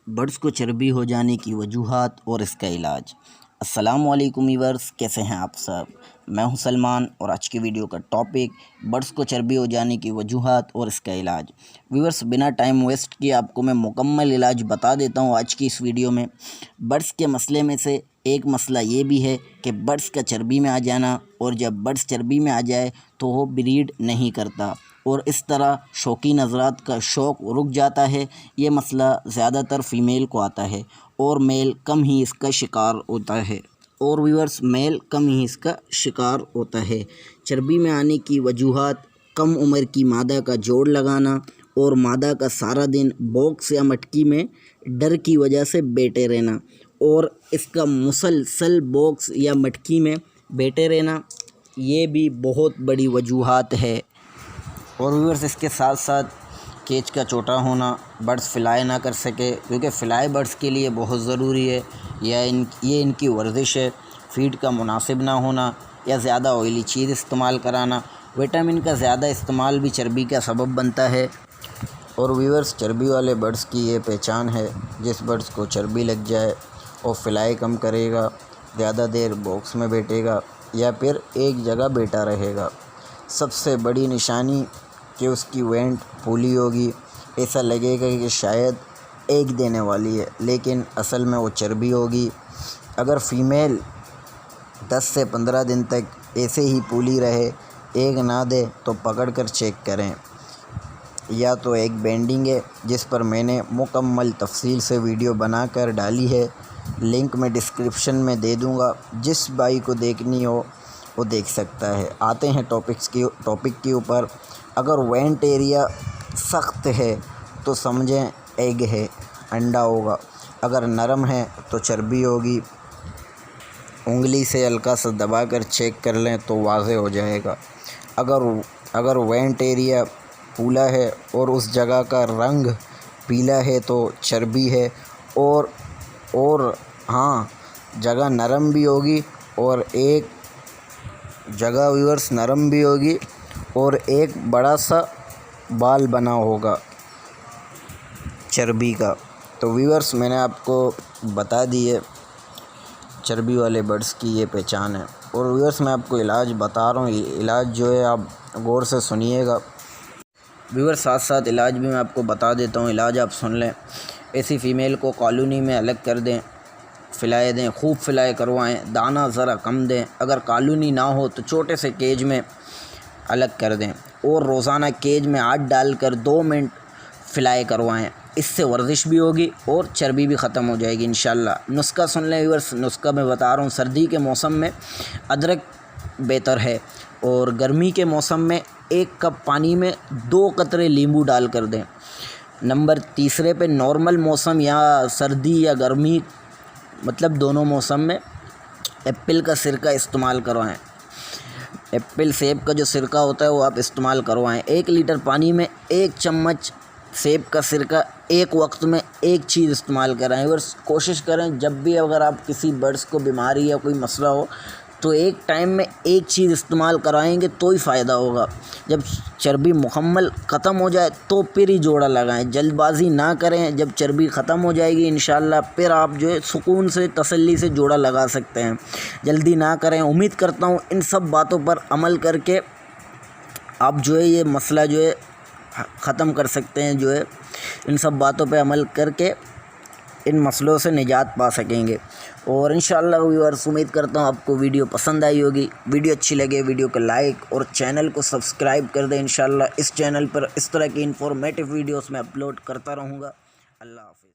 Birds को चर्बी हो जाने की वजूहात और इसका इलाज। अस्सलामुअलैकुम वीवर्स, कैसे हैं आप सब। मैं हूं सलमान और आज की वीडियो का टॉपिक बर्ड्स को चर्बी हो जाने की वजूहात और इसका इलाज। वीवर्स, बिना टाइम वेस्ट किए आपको मैं मुकम्मल इलाज बता देता हूं आज की इस वीडियो में। बर्ड्स के मसले में से एक मसला ये भी है कि बर्ड्स का चर्बी में आ जाना, और जब बर्ड्स चर्बी में आ जाए तो वो ब्रीड नहीं करता और इस तरह शौकीन हज़रात का शौक़ रुक जाता है। ये मसला ज़्यादातर फ़ीमेल को आता है और मेल कम ही इसका शिकार होता है। मेल कम ही इसका शिकार होता है। चर्बी में आने की वजूहात: कम उम्र की मादा का जोड़ लगाना और मादा का सारा दिन बॉक्स या मटकी में डर की वजह से बैठे रहना, और इसका मुसलसल बॉक्स या मटकी में बैठे रहना, ये भी बहुत बड़ी वजूहात है। और व्यूअर्स, इसके साथ साथ केज का छोटा होना, बर्ड्स फ्लाई ना कर सके, क्योंकि फ्लाई बर्ड्स के लिए बहुत ज़रूरी है। ये इनकी वर्जिश है। फीड का मुनासिब ना होना या ज़्यादा ऑयली चीज़ इस्तेमाल कराना। विटामिन का ज़्यादा इस्तेमाल भी चर्बी का सबब बनता है। और व्यूअर्स, चर्बी वाले बर्ड्स की ये पहचान है, जिस बर्ड्स को चर्बी लग जाए और फ्लाई कम करेगा, ज़्यादा देर बॉक्स में बैठेगा या फिर एक जगह बैठा रहेगा। सबसे बड़ी निशानी कि उसकी वेंट फूली होगी, ऐसा लगेगा कि शायद एग देने वाली है, लेकिन असल में वो चर्बी होगी। अगर फ़ीमेल 10 से 15 दिन तक ऐसे ही फूली रहे, एग ना दे, तो पकड़ कर चेक करें। या तो एग बेंडिंग है, जिस पर मैंने मुकम्मल तफसील से वीडियो बनाकर डाली है, लिंक मैं डिस्क्रिप्शन में दे दूँगा। जिस भाई को देखनी हो वो देख सकता है। आते हैं टॉपिक के ऊपर। अगर वेंट एरिया सख्त है तो समझें एग है, अंडा होगा। अगर नरम है तो चर्बी होगी। उंगली से हल्का सा दबाकर चेक कर लें तो वाज़े हो जाएगा। अगर वेंट एरिया फूला है और उस जगह का रंग पीला है तो चर्बी है। और हाँ, जगह नरम भी होगी और एक जगह व्यूअर्स नरम भी होगी और एक बड़ा सा बाल बना होगा चर्बी का। तो व्यूअर्स, मैंने आपको बता दी है चर्बी वाले बर्ड्स की ये पहचान है। और व्यूअर्स, मैं आपको इलाज बता रहा हूँ, इलाज जो है आप गौर से सुनिएगा। व्यूअर्स, साथ साथ इलाज भी मैं आपको बता देता हूँ, इलाज आप सुन लें। ऐसी फ़ीमेल को कॉलोनी में अलग कर दें, फ्लाई दें, खूब फ्लाई करवाएं, दाना ज़रा कम दें। अगर कॉलोनी ना हो तो छोटे से केज में अलग कर दें और रोज़ाना केज में हाथ डालकर 2 मिनट फ्लाई करवाएं। इससे वर्जिश भी होगी और चर्बी भी ख़त्म हो जाएगी इंशाल्लाह। नुस्खा सुन लें व्यूअर्स, नुस्खा मैं बता रहा हूँ। सर्दी के मौसम में अदरक बेहतर है, और गर्मी के मौसम में 1 कप पानी में 2 कतरे नींबू डाल कर दें। नंबर 3 पे नॉर्मल मौसम या सर्दी या गर्मी, मतलब दोनों मौसम में एप्पल का सिरका इस्तेमाल करवाएं। एप्पल सेब का जो सिरका होता है वो आप इस्तेमाल करवाएं। 1 लीटर पानी में 1 चम्मच सेब का सिरका, एक वक्त में एक चीज़ इस्तेमाल कराएं। और कोशिश करें जब भी अगर आप किसी बर्ड्स को बीमारी या कोई मसला हो तो एक टाइम में एक चीज़ इस्तेमाल कराएंगे तो ही फ़ायदा होगा। जब चर्बी मुकम्मल ख़त्म हो जाए तो फिर ही जोड़ा लगाएं। जल्दबाजी ना करें। जब चर्बी ख़त्म हो जाएगी इंशाल्लाह फिर आप जो है सुकून से तसल्ली से जोड़ा लगा सकते हैं। जल्दी ना करें। उम्मीद करता हूँ इन सब बातों पर अमल करके आप जो है ये मसला जो है ख़त्म कर सकते हैं। जो है इन सब बातों पर अमल करके इन मसलों से निजात पा सकेंगे। और इंशाअल्लाह व्यूअर्स, उम्मीद करता हूँ आपको वीडियो पसंद आई होगी। वीडियो अच्छी लगे वीडियो को लाइक और चैनल को सब्सक्राइब कर दें। इंशाअल्लाह इस चैनल पर इस तरह की इंफॉर्मेटिव वीडियोस मैं अपलोड करता रहूँगा। अल्लाह हाफ़िज़।